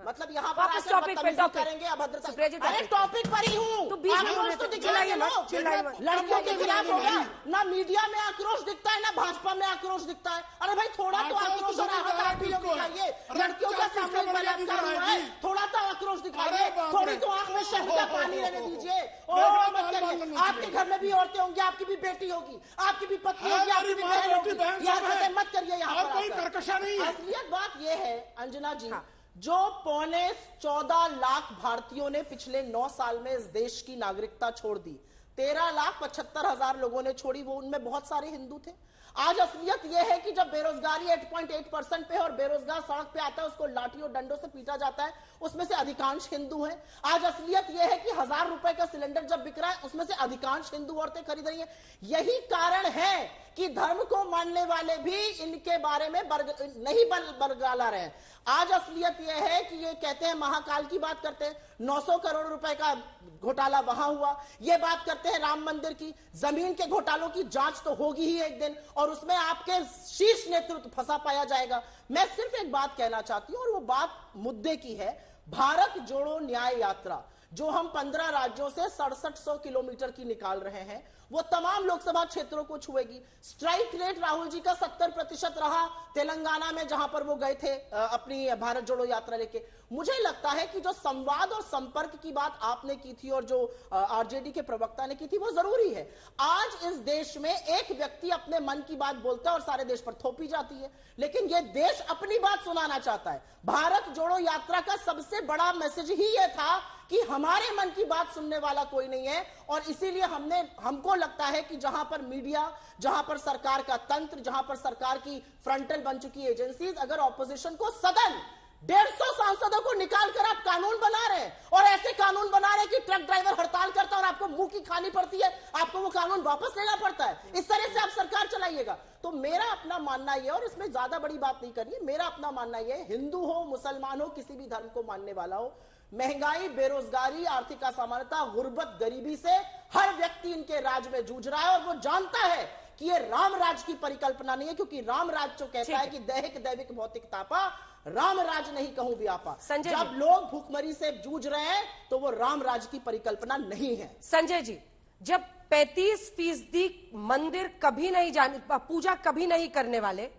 मतलब यहाँ पर वापस आकर टॉपिक पे, बदतमीजी टॉपिक। करेंगे, अभद्रता। सुप्रिया जी, अरे टॉपिक। टॉपिक पर ही हूँ। तो बीच में आक्रोश बोलने तो तो दिखाइए चिल्लाइए ना। मत, चिल्लाइए मत। लड़कियों के खिलाफ हो गया, नहीं। ना मीडिया में आक्रोश दिखता है, ना भाजपा में आक्रोश दिखता है। अरे भाई थोड़ा तो आक्रोश और राहत आप भी लोग दिखाइए। लड़कियों का सामूहिक बलात्कार हुआ है, थोड़ा तो आक्रोश दिखाइए, थोड़ी तो आंख में शहद का पानी रहने दीजिए। और मत करिए, आपके घर में भी औरतें होंगी, आपकी भी बेटी होगी, आपकी भी पत्नी होगी, आपकी भी बहन होगी। ये हरकतें मत करिए यहाँ और पर कोई आकर। कर्कशा नहीं है। असलियत बात यह है अंजना जी, जो 14.25 भारतीयों ने पिछले 9 साल में इस देश की नागरिकता छोड़ दी, 13,75,000 लोगों ने छोड़ी, वो उनमें बहुत सारे हिंदू थे। आज असलियत यह है कि जब बेरोजगारी 8.8% पे है और बेरोजगार सड़क पे आता है, उसको लाठी और डंडों से पीटा जाता है, उसमें से अधिकांश हिंदू हैं। आज असलियत यह है कि 1000 रुपए का सिलेंडर जब बिक रहा है, उसमें से अधिकांश हिंदू औरतें खरीद रही हैं। यही कारण है कि धर्म को मानने वाले भी इनके बारे में नहीं बरगला रहे हैं। आज असलियत यह है कि ये कहते हैं महाकाल की बात करते हैं, 900 करोड़ रुपए का घोटाला वहां हुआ, ये बात करते हैं राम मंदिर की, जमीन के घोटालों की जांच तो होगी ही एक दिन, और उसमें आपके शीर्ष नेतृत्व फंसा पाया जाएगा। मैं सिर्फ एक बात कहना चाहती हूं, और वो बात मुद्दे की है। भारत जोड़ो न्याय यात्रा जो हम 15 राज्यों से 6700 किलोमीटर की निकाल रहे हैं, वो तमाम लोकसभा क्षेत्रों को छुएगी। स्ट्राइक रेट राहुल जी का 70% रहा तेलंगाना में, जहां पर वो गए थे अपनी भारत जोड़ो यात्रा लेके। मुझे लगता है कि जो संवाद और संपर्क की बात आपने की थी और जो आरजेडी के प्रवक्ता ने की थी, वो जरूरी है। आज इस देश में एक व्यक्ति अपने मन की बात बोलता है और सारे देश पर थोपी जाती है, लेकिन ये देश अपनी बात सुनाना चाहता है। भारत जोड़ो यात्रा का सबसे बड़ा मैसेज ही यह था कि हमारे मन की बात सुनने वाला कोई नहीं है, और इसीलिए हमको लगता है कि जहां पर मीडिया, जहां पर सरकार का तंत्र, जहां पर सरकार की फ्रंटल बन चुकी एजेंसीज, अगर ऑपोजिशन को सदन 150 सांसदों को निकालकर आप कानून बना रहे हैं, और ऐसे कानून बना रहे हैं कि ट्रक ड्राइवर हड़ताल करता है और आपको मुंह की खानी पड़ती है, आपको वो कानून वापस लेना पड़ता है। इस तरह से आप सरकार चलाइएगा। तो मेरा अपना मानना यह, और इसमें ज्यादा बड़ी बात नहीं करिए, मेरा अपना मानना यह, हिंदू हो, मुसलमान हो, किसी भी धर्म को मानने वाला हो, महंगाई, बेरोजगारी, आर्थिक असमानता, गुर्बत, गरीबी से हर व्यक्ति इनके राज में जूझ रहा है और वो जानता है कि ये राम राज की परिकल्पना नहीं है, क्योंकि राम राज जो कहता है कि दैहिक दैविक भौतिक तापा, राम राज नहीं कहूं व्यापा। जब लोग भूखमरी से जूझ रहे हैं तो वो राम राज की परिकल्पना नहीं है। संजय जी, जब 35% मंदिर कभी नहीं जाने, पूजा कभी नहीं करने वाले,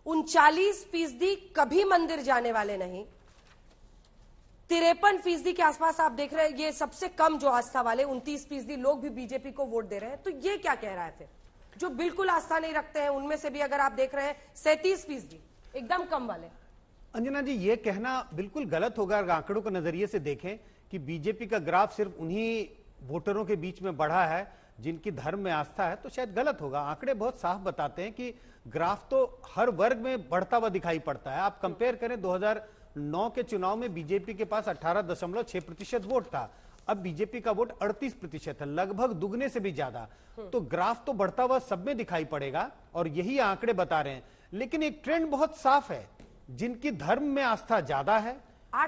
39% कभी मंदिर जाने वाले नहीं, 53% के आसपास आप देख रहे हैं, ये सबसे कम जो आस्था वाले 29% लोग भी बीजेपी को वोट दे रहे हैं, तो ये क्या कह रहा है फिर? जो बिल्कुल आस्था नहीं रखते हैं उनमें से भी अगर आप देख रहे हैं 37%, एकदम कम वाले। अंजना जी, ये कहना बिल्कुल गलत होगा अगर आंकड़ों के नजरिए से देखें कि बीजेपी का ग्राफ सिर्फ उन्हीं वोटरों के बीच में बढ़ा है जिनकी धर्म में आस्था है, तो शायद गलत होगा। आंकड़े बहुत साफ बताते हैं कि ग्राफ तो हर वर्ग में बढ़ता हुआ दिखाई पड़ता है। आप कंपेयर करें 2009 के चुनाव में बीजेपी के पास 18.6% वोट था, अब बीजेपी का वोट 38% है, लगभग दुगने से भी ज्यादा। तो ग्राफ तो बढ़ता हुआ सब में दिखाई पड़ेगा और यही आंकड़े बता रहे हैं। लेकिन एक ट्रेंड बहुत साफ है, जिनकी धर्म में आस्था ज्यादा है,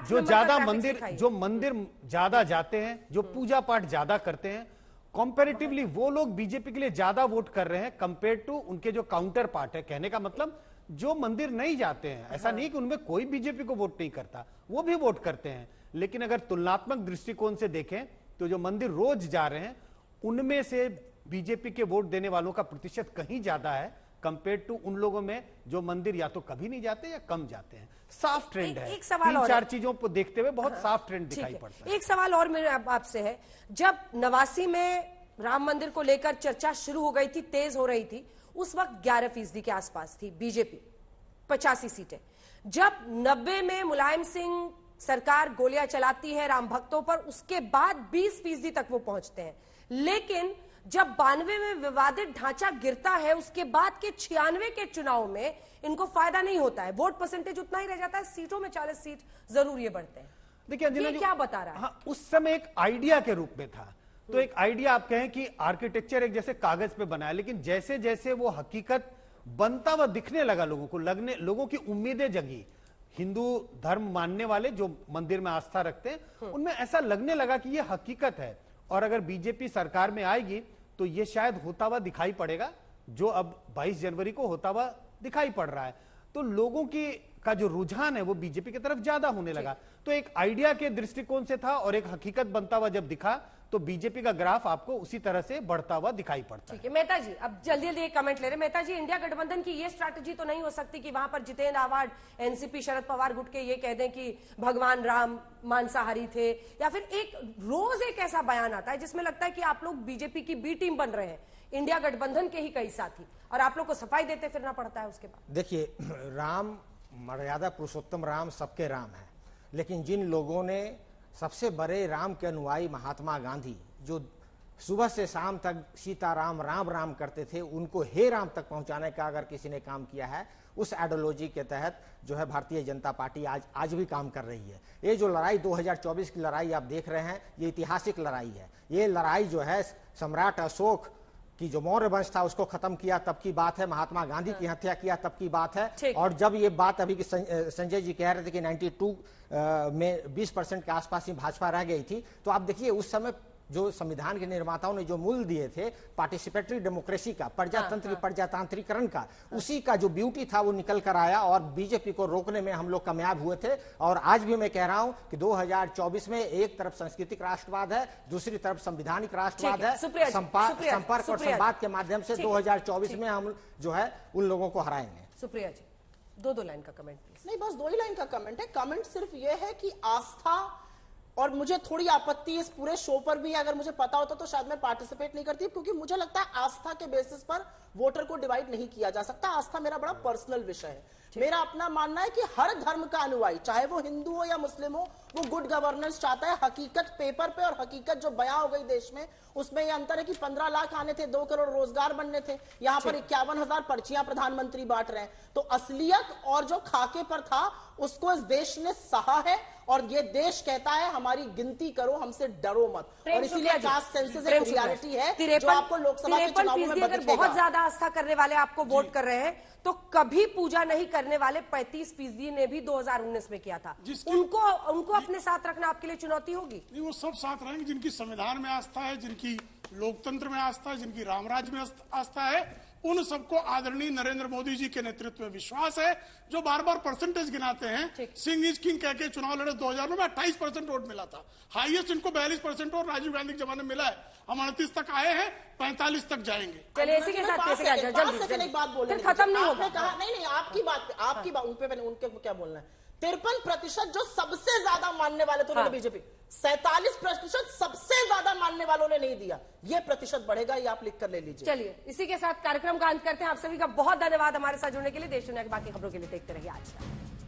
जो ज्यादा मंदिर ज्यादा जाते हैं, जो पूजा पाठ ज्यादा करते हैं, कंपैरेटिवली वो लोग बीजेपी के लिए ज्यादा वोट कर रहे हैं कंपेयर टू उनके जो काउंटर पार्ट है। कहने का मतलब जो मंदिर नहीं जाते हैं, ऐसा नहीं कि उनमें कोई बीजेपी को वोट नहीं करता, वो भी वोट करते हैं। लेकिन अगर तुलनात्मक दृष्टिकोण से देखें तो जो मंदिर रोज जा रहे हैं उनमें से बीजेपी के वोट देने वालों का प्रतिशत कहीं ज्यादा है कंपेयर टू उन लोगों में जो मंदिर या तो कभी नहीं जाते या कम जाते हैं। साफ ट्रेंड है। एक सवाल और, 3-4 चीजों को देखते हुए बहुत साफ ट्रेंड दिखाई पड़ता है। एक सवाल और मेरे आपसे है, जब 89 में राम मंदिर को लेकर चर्चा शुरू हो गई थी, तेज हो रही थी, उस वक्त 11% के आसपास थी बीजेपी, 85 सीटें। जब 90 में मुलायम सिंह सरकार गोलियां चलाती है राम भक्तों पर, उसके बाद 20% तक वो पहुंचते हैं। लेकिन जब 92 में विवादित ढांचा गिरता है, उसके बाद के 96 के चुनाव में इनको फायदा नहीं होता है, वोट परसेंटेज उतना ही रह जाता है, सीटों में 40 सीट जरूर ये बढ़ते हैं। देखिए ये क्या बता रहा है? हाँ, उस समय एक आइडिया के रूप में था। तो एक आइडिया आप कहें कि आर्किटेक्चर एक जैसे कागज पे बना है, लेकिन जैसे जैसे वो हकीकत बनता हुआ दिखने लगा, लोगों की उम्मीदें जगी। हिंदू धर्म मानने वाले जो मंदिर में आस्था रखते हैं उनमें ऐसा लगने लगा कि ये हकीकत है और अगर बीजेपी सरकार में आएगी तो ये शायद होता हुआ दिखाई पड़ेगा, जो अब 22 जनवरी को होता हुआ दिखाई पड़ रहा है। तो लोगों का जो रुझान है वो बीजेपी की तरफ ज्यादा होने लगा। तो एक आइडिया के दृष्टिकोण से था और एक हकीकत बनता हुआ जब दिखा तो बीजेपी का ग्राफ आपको उसी तरह से बढ़ता हुआ दिखाई पड़ता है। मेहता जी, अब जल्दी जल्दी एक कमेंट ले रहे हैं। मेहता जी, इंडिया गठबंधन की ये स्ट्रैटेजी तो नहीं हो सकती कि वहां पर जितेंद्र आव्हाड, एनसीपी, शरद पवार गुट के ये कह दें कि भगवान राम मांसाहारी थे, या फिर एक रोज एक ऐसा बयान आता है जिसमें लगता है कि आप लोग बीजेपी की बी टीम बन रहे हैं, इंडिया गठबंधन के ही कई साथी, और आप लोग को सफाई देते फिरना पड़ता है उसके बाद। देखिए, राम मर्यादा पुरुषोत्तम राम सबके राम है, लेकिन जिन लोगों ने सबसे बड़े राम के अनुयायी महात्मा गांधी, जो सुबह से शाम तक सीताराम राम राम करते थे, उनको हे राम तक पहुंचाने का अगर किसी ने काम किया है, उस आइडियोलॉजी के तहत जो है भारतीय जनता पार्टी आज भी काम कर रही है। ये जो लड़ाई 2024 की लड़ाई आप देख रहे हैं, ये ऐतिहासिक लड़ाई है। ये लड़ाई जो है सम्राट अशोक कि जो मौर्य वंश था उसको खत्म किया तब की बात है, महात्मा गांधी की हत्या किया तब की बात है। और जब ये बात अभी संजय जी कह रहे थे कि 92 में 20% के आसपास ही भाजपा रह गई थी, तो आप देखिए उस समय जो संविधान के निर्माताओं ने जो मूल दिए थे पार्टिसिपेटरी डेमोक्रेसी का, प्रजातंत्र की प्रजातांत्रिकरण का, उसी का जो ब्यूटी था वो निकल कर आया और बीजेपी को रोकने में हम लोग कामयाब हुए थे। और आज भी मैं कह रहा हूं कि 2024 में एक तरफ सांस्कृतिक राष्ट्रवाद है, दूसरी तरफ संवैधानिक राष्ट्रवाद है। संपर्क और संवाद के माध्यम से 2024 में हम जो है उन लोगों को हराएंगे। सुप्रिया जी, दो लाइन का कमेंट प्लीज। नहीं, बस 2 ही लाइन का कमेंट है। कमेंट सिर्फ ये है कि आस्था, और मुझे थोड़ी आपत्ति इस पूरे शो पर भी, अगर मुझे पता होता तो शायद मैं पार्टिसिपेट नहीं करती, क्योंकि मुझे लगता है आस्था के बेसिस पर वोटर को डिवाइड नहीं किया जा सकता। आस्था मेरा बड़ा पर्सनल विषय है। मेरा अपना मानना है कि हर धर्म का अनुयायी, चाहे वो हिंदू हो या मुस्लिम हो, वो गुड गवर्नेंस चाहता है। हकीकत पेपर पे और हकीकत जो बयां हो गई देश में, उसमें ये अंतर है कि 15 लाख आने थे, 2 करोड़ रोजगार बनने थे, यहां पर 51,000 पर्चियां प्रधानमंत्री बांट रहे हैं। तो असलियत और जो खाके पर था उसको इस देश ने सहा है और ये देश कहता है हमारी गिनती करो, हमसे डरो मत। और इसीलिए कास्ट सेंसस एक रियलिटी है जो आपको लोकसभा के चुनावों में अगर बहुत ज्यादा आस्था करने वाले आपको वोट कर रहे हैं तो कभी पूजा नहीं करने वाले 35% ने भी 2019 में किया था, उनको अपने साथ रखना आपके लिए चुनौती होगी? नहीं, वो सब साथ रहेंगे जिनकी संविधान में आस्था है, जिनकी लोकतंत्र में आस्था है, जिनकी रामराज में आस्था है, उन सबको आदरणीय नरेंद्र मोदी जी के नेतृत्व में विश्वास है। जो बार बार परसेंटेज गिनाते हैं, सिंह इज किंग कह के चुनाव लड़े 2009 में 28% वोट मिला था, हाईएस्ट इनको 42% और राजीव गांधी के जमाने में मिला है। हम 38 तक आए हैं, 45 तक जाएंगे। चलिए इसी के साथ जल्दी एक बात बोले, खत्म नहीं होगा। कहा नहीं आपकी बात उनके क्या बोलना है। 53% जो सबसे ज्यादा मानने वाले थे उन्होंने बीजेपी, 47% सबसे ज्यादा मानने वालों ने नहीं दिया। ये प्रतिशत बढ़ेगा, ये आप लिख कर ले लीजिए। चलिए इसी के साथ कार्यक्रम का अंत करते हैं। आप सभी का बहुत धन्यवाद हमारे साथ जुड़ने के लिए। देश दुनिया की बाकी खबरों के लिए देखते रहिए आज तक।